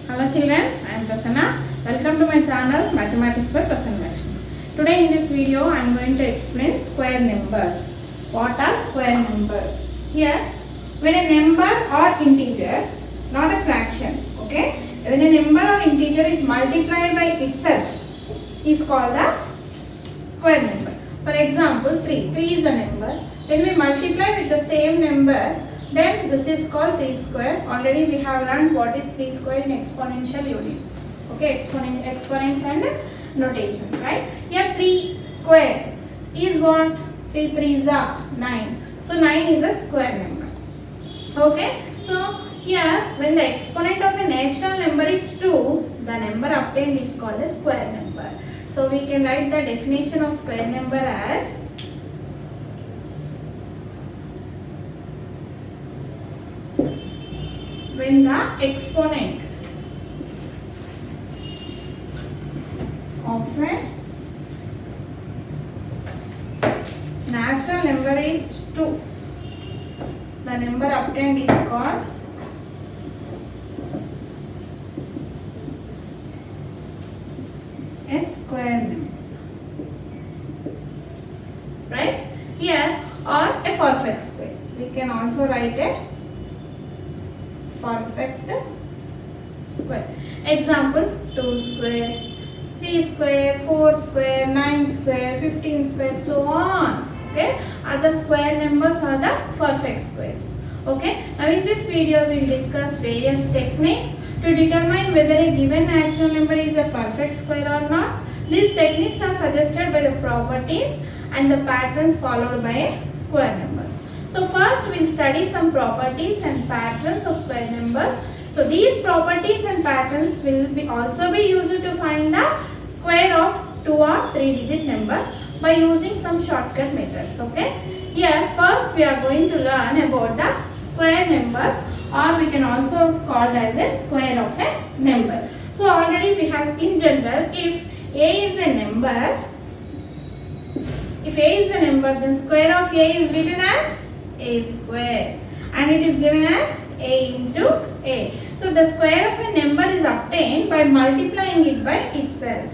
Hello children, I am Prasanna. Welcome to my channel Mathematics by Prasanna Lakshmi. Today in this video I am going to explain square numbers. What are square numbers? Here, when a number or integer, not a fraction, okay? When a number or integer is multiplied by itself, is called a square number. For example, 3. 3 is a number. When we multiply with the same number, then this is called 3 square. Already we have learned what is 3 square in exponential unit. Okay, exponents and notations, right? Here 3 square is what? 3 3s are 9. So 9 is a square number. Okay, so here when the exponent of a natural number is 2, the number obtained is called a square number. So we can write the definition of square number as when the exponent of a natural number is 2, the number obtained is called a square number, right? Here, or a perfect square. We can also write a perfect square. Example, 2 square, 3 square, 4 square, 9 square, 15 square, so on. Okay, other square numbers are the perfect squares. Okay, now in this video we will discuss various techniques to determine whether a given natural number is a perfect square or not. These techniques are suggested by the properties and the patterns followed by square numbers. So first we will study some properties and patterns of square numbers. So these properties and patterns will also be used to find the square of 2 or 3 digit numbers by using some shortcut methods. Okay. Here first we are going to learn about the square number, or we can also call it as a square of a number. So already we have in general, if a is a number, then square of a is written as a square and it is given as a into a. So the square of a number is obtained by multiplying it by itself.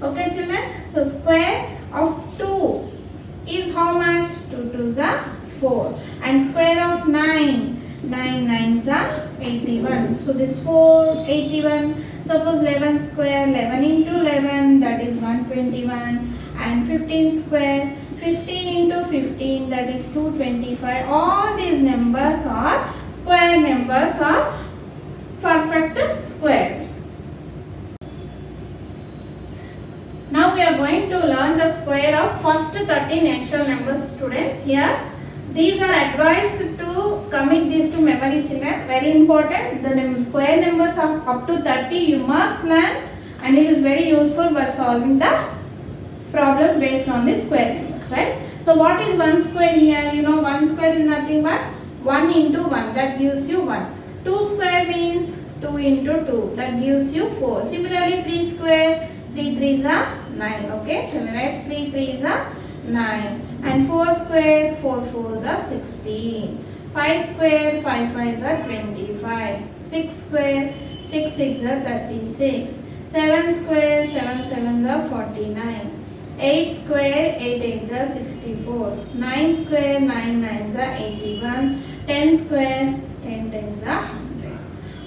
Okay children, so square of 2 is how much? 2 2s are 4, and square of 9, 9 9s are 81. So this 4 81. Suppose 11 square, 11 into 11, that is 121, and 15 square, 15 into 15, that is 225. All these numbers are square numbers or perfect squares. Now we are going to learn the square of first 30 natural numbers, students. Here these are advised to commit these to memory, children. Very important. The square numbers of up to 30 you must learn, and it is very useful for solving the problem based on the square numbers, right? So what is 1 square here? You know 1 square is nothing but 1 into 1, that gives you 1. 2 square means 2 into 2, that gives you 4. Similarly 3 square, 3 3s are 9. Okay, shall I write 3 3s are 9, and 4 square, 4 4s are 16. 5 square, 5 5s are 25. 6 square, 6 6s are 36. 7 square, 7 7s are 49. 8 square, 8 8s are 64. 9 square, 9 9s are 81. 10 square, 10 10s are 100.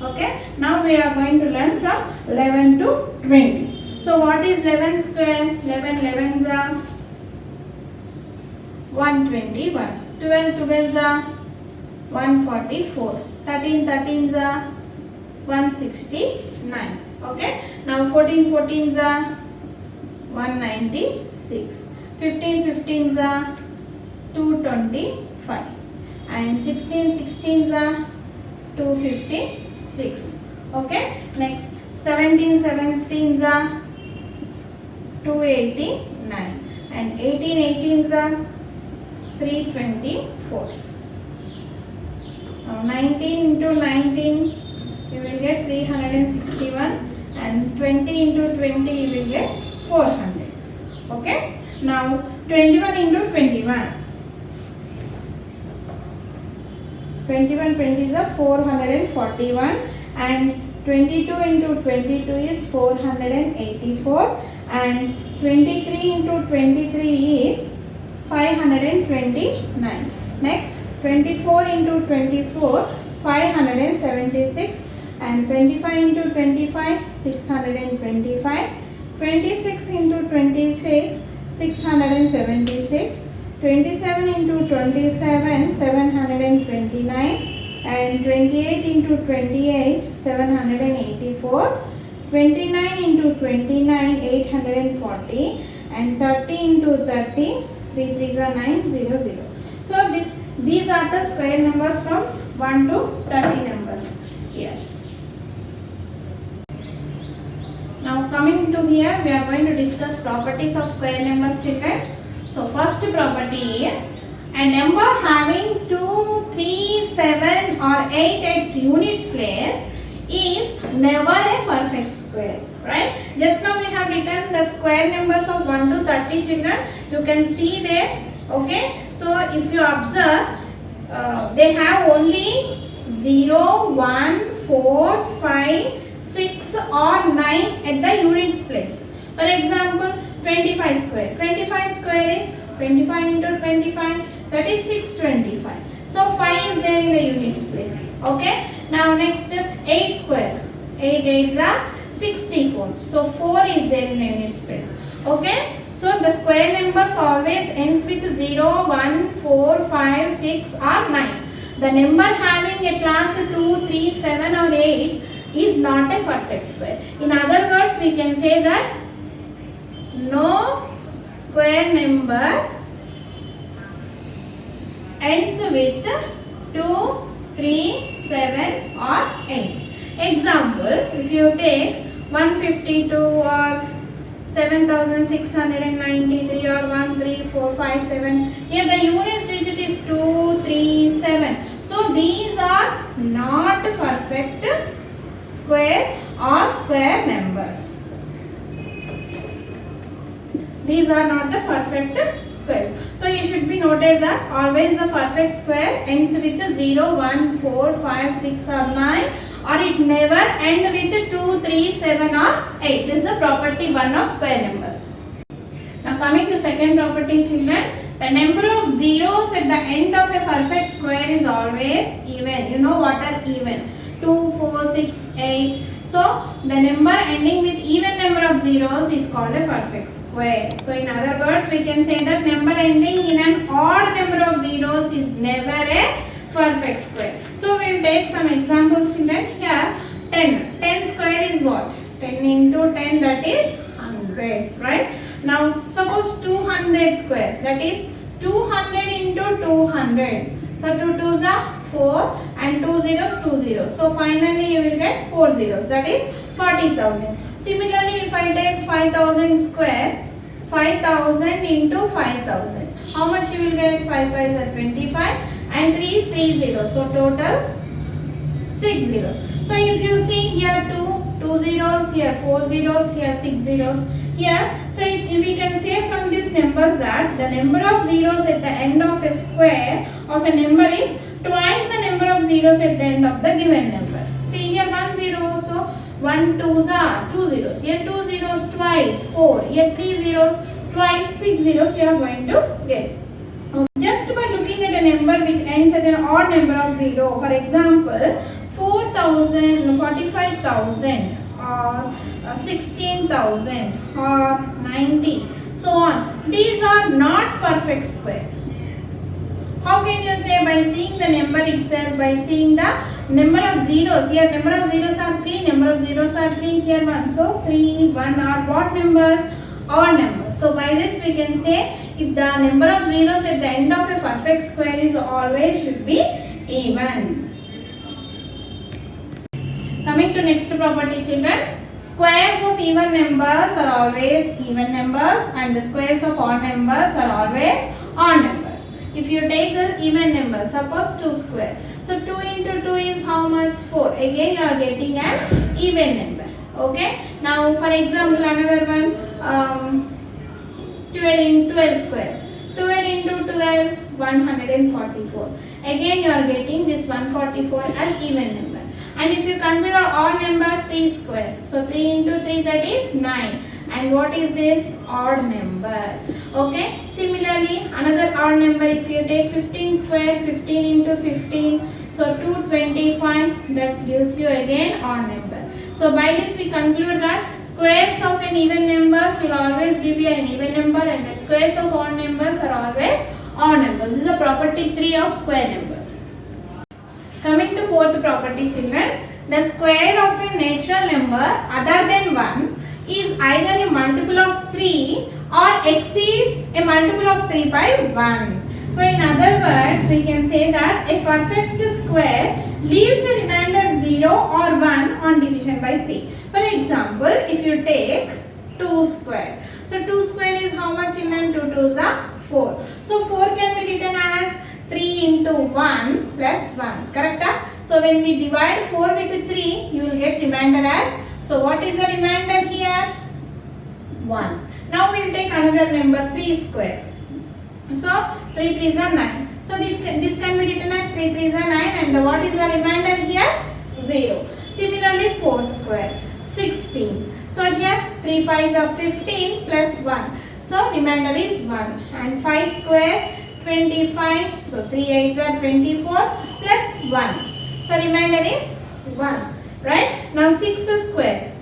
Okay, now we are going to learn from 11 to 20. So what is 11 square? 11 11s are 121. 12 12s are 144. 13 13s are 169. Okay, now 14 14s are 196. 15 15s are 225, and 16 16s are 256. Okay, next 17 17s are 289, and 18 18s are 324. Now 19 into 19 you will get 361, and 20 into 20 you will get 400. Okay, now 21 into 21. 21 20s are 441, and 22 into 22 is 484 and 23 into 23 is 529. Next 24 into 24 576 and 25 into 25 625. 26 into 26 676. 27 into 27 729 and 28 into 28 784. 29 into 29 840 and 30 into 30 3 3s are 900. So these are the square numbers from 1 to 30 numbers here. Now coming to here, we are going to discuss properties of square numbers, children. So first property is a number having 2, 3, 7 or 8 its units place is never a perfect square, right? Just now we have written the square numbers of 1 to 30, children. You can see there, okay? So if you observe, they have only 0, 1, 4, 5, 6 or 9 at the units place. For example, 25 square. 25 square is 25 into 25, that is 625. So 5 is there in the units place. Okay. Now next 8 square. 8 8s are 64. So 4 is there in the units place. Okay. So the square numbers always ends with 0, 1, 4, 5, 6 or 9. The number having a class 2, 3, 7 or 8 is not a perfect square. In other words, we can say that no square number ends with 2, 3, 7 or 8. Example, if you take 152 or 7693 or 13457, here the units digit is 237. So these are not perfect square or square numbers. These are not the perfect square. So you should be noted that always the perfect square ends with 0, 1, 4, 5, 6 or 9, or it never ends with 2, 3, 7 or 8. This is the property 1 of square numbers. Now coming to second property, children, the number of zeros at the end of a perfect square is always even. You know what are even? 2, 4, 6, 8. So the number ending with even number of zeros is called a perfect square. So in other words, we can say that number ending in an odd number of zeros is never a perfect square. So we will take some examples, children. Here 10. 10 square is what? 10 into 10, that is 100, right? Now suppose 200 square, that is 200 into 200. So 2 2s are 4 and 2 zeros 2 zeros. So finally you will get 4 zeros, that is 40,000. Similarly, if I take 5,000 square, 5,000 into 5,000. How much you will get? 5 5s are 25 and 3 zeros. So total 6 zeros. So if you see here 2 zeros, here 4 zeros, here 6 zeros. Here, so we can say from these numbers that the number of zeros at the end of a square of a number is twice the number of zeros at the end of the given number. See here 1 zero, so 1 2s are 2 zeros. Here 2 zeros twice 4. Here 3 zeros twice 6 zeros you are going to get. Just by looking at a number which ends at an odd number of 0, for example 4,000, 45,000 or 16,000 or 90, so on. These are not perfect square. How can you say? By seeing the number itself, by seeing the number of zeros. Here number of zeros are 3, number of zeros are 3, here 1. So 3, 1 are what numbers? Odd numbers. So by this we can say if the number of zeros at the end of a perfect square is always should be even. Coming to next property, children. Squares of even numbers are always even numbers and the squares of odd numbers are always odd numbers. If you take the even number, suppose 2 square. So 2 into 2 is how much? 4. Again you are getting an even number. Okay. Now for example another one, 12 into 12 square. 12 into 12, 144. Again you are getting this 144 as even number. And if you consider odd numbers, 3 square. So 3 into 3, that is 9. And what is this? Odd number. Okay. Similarly, another odd number, if you take 15 square, 15 into 15, so 225, that gives you again odd number. So by this we conclude that squares of an even numbers will always give you an even number, and the squares of odd numbers are always odd numbers. This is a property 3 of square numbers. Coming to fourth property, children, the square of a natural number other than 1 is either a multiple of 3 or exceeds a multiple of 3 by 1. So in other words, we can say that a perfect square leaves a remainder 0 or 1 on division by 3. For example, if you take 2 square. So 2 square is how much, children? 2 2s are 4. So 4 can be written as 3 into 1 plus 1. Correct? So when we divide 4 with 3, you will get remainder as, so what is the remainder here? 1. Now we will take another number, 3 square. So 3 3s are 9. So this can be written as 3 3s are 9, and what is the remainder here? 0. Similarly 4 square, 16. So here 3 5s are 15 plus 1. So remainder is 1. And 5 square, 25. So 3 8s are 24 plus 1. So remainder is 1. Right? Now 6 square,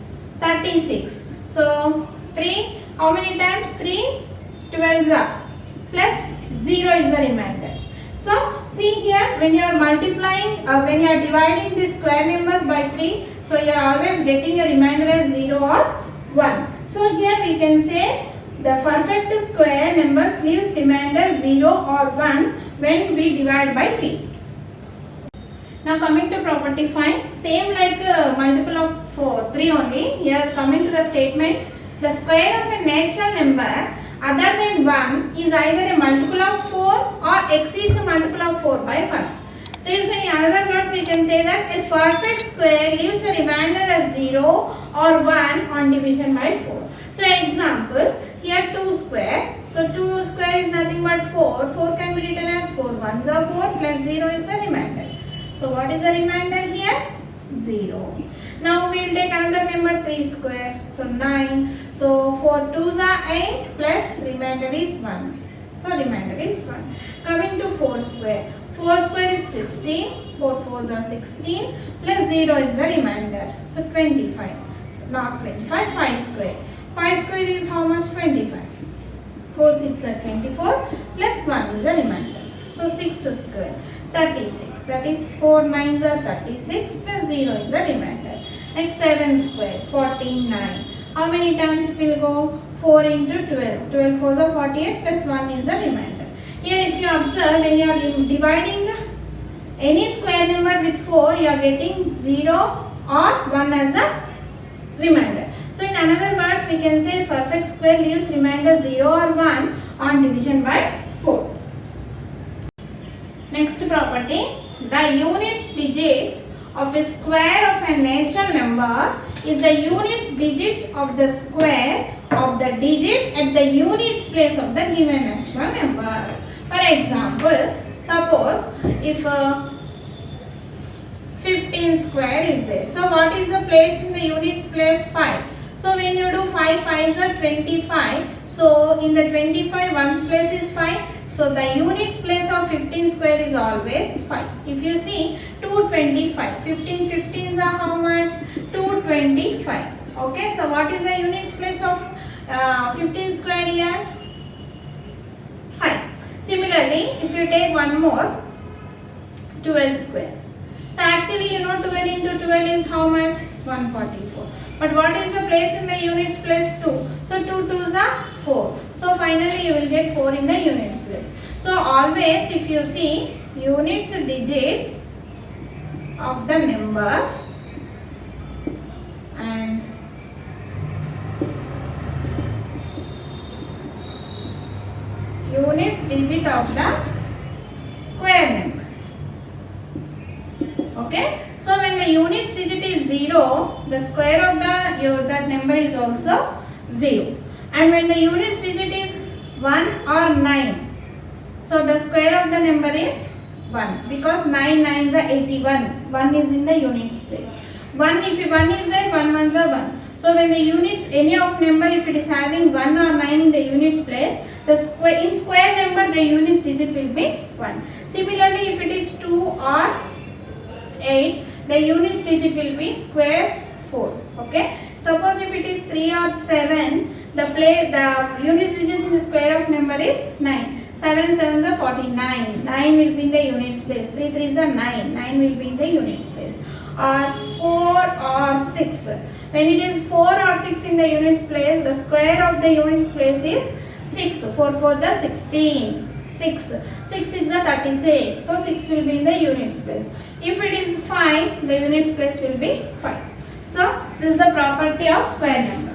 36. So 3, how many times? 3 12s are plus 0 is the remainder. So see here, when you are multiplying, when you are dividing the square numbers by 3, so you are always getting a remainder as 0 or 1. So here we can say the perfect square numbers leaves remainder 0 or 1 when we divide by 3. Now coming to property 5, same like multiple of 3 only. Here coming to the statement, the square of a natural number other than 1 is either a multiple of 4 or exceeds a multiple of 4 by 1. So in other words, we can say that a perfect square leaves a remainder as 0 or 1 on division by 4. So example, here 2 square. So 2 square is nothing but 4. 4 can be written as 4. 1s are 4 plus 0 is the remainder. So what is the remainder here? 0. Now we will take another number, 3 square. So 9. So 4 2s are 8 plus remainder is 1. So remainder is 1. Coming to 4 square. 4 square is 16. 4 4s are 16 plus 0 is the remainder. So 25. Not 25. 5 square. 5 square is how much? 25. 4 6 are 24 plus 1 is the remainder. So 6 square. 36. That is 4 9s are 36 plus 0 is the remainder. Next 7 square. 49. How many times it will go? 4 into 12. 12 4s are 48 plus 1 is the remainder. Here if you observe, when you are dividing any square number with 4, you are getting 0 or 1 as a remainder. So in another words, we can say perfect square leaves remainder 0 or 1 on division by 4. Next property, the units digit of a square of a natural number is the units digit of the square of the digit at the units place of the given natural number. For example, suppose if 15 square is there. So what is the place in the units place? 5. So when you do 5 5s are 25. So in the 25, 1's place is 5. So the units place of 15 square is always 5. If you see 225, 15 15s are how much? 225. Okay, so what is the units place of 15 square here? 5. Similarly, if you take one more, 12 square. So actually you know 12 into 12 is how much? 144. But what is the place in the units place? 2. So 2 2s are 4. So finally you will get 4 in the units place. So always if you see units digit of the number and units digit of the square number. Okay. So when the units digit is 0, the square of that number is also 0. And when the units digit is 1 or 9, so the square of the number is 1 because 9 9s are 81. 1 is in the units place. 1 if 1 is there, 1 ones are 1. So when the units, any of number if it is having 1 or 9 in the units place, the square in square number the units digit will be 1. Similarly if it is 2 or 8, the units digit will be square 4. Okay. Suppose if it is 3 or 7, the units digit in the square of number is 9. 7 7 is 49. 9 will be in the units place. 3 3 is 9. 9 will be in the units place. Or 4 or 6. When it is 4 or 6 in the units place, the square of the units place is 6. 4 4 is 16. 6. 6 is 36. So 6 will be in the units place. If it is 5, the units place will be 5. So this is the property of square number.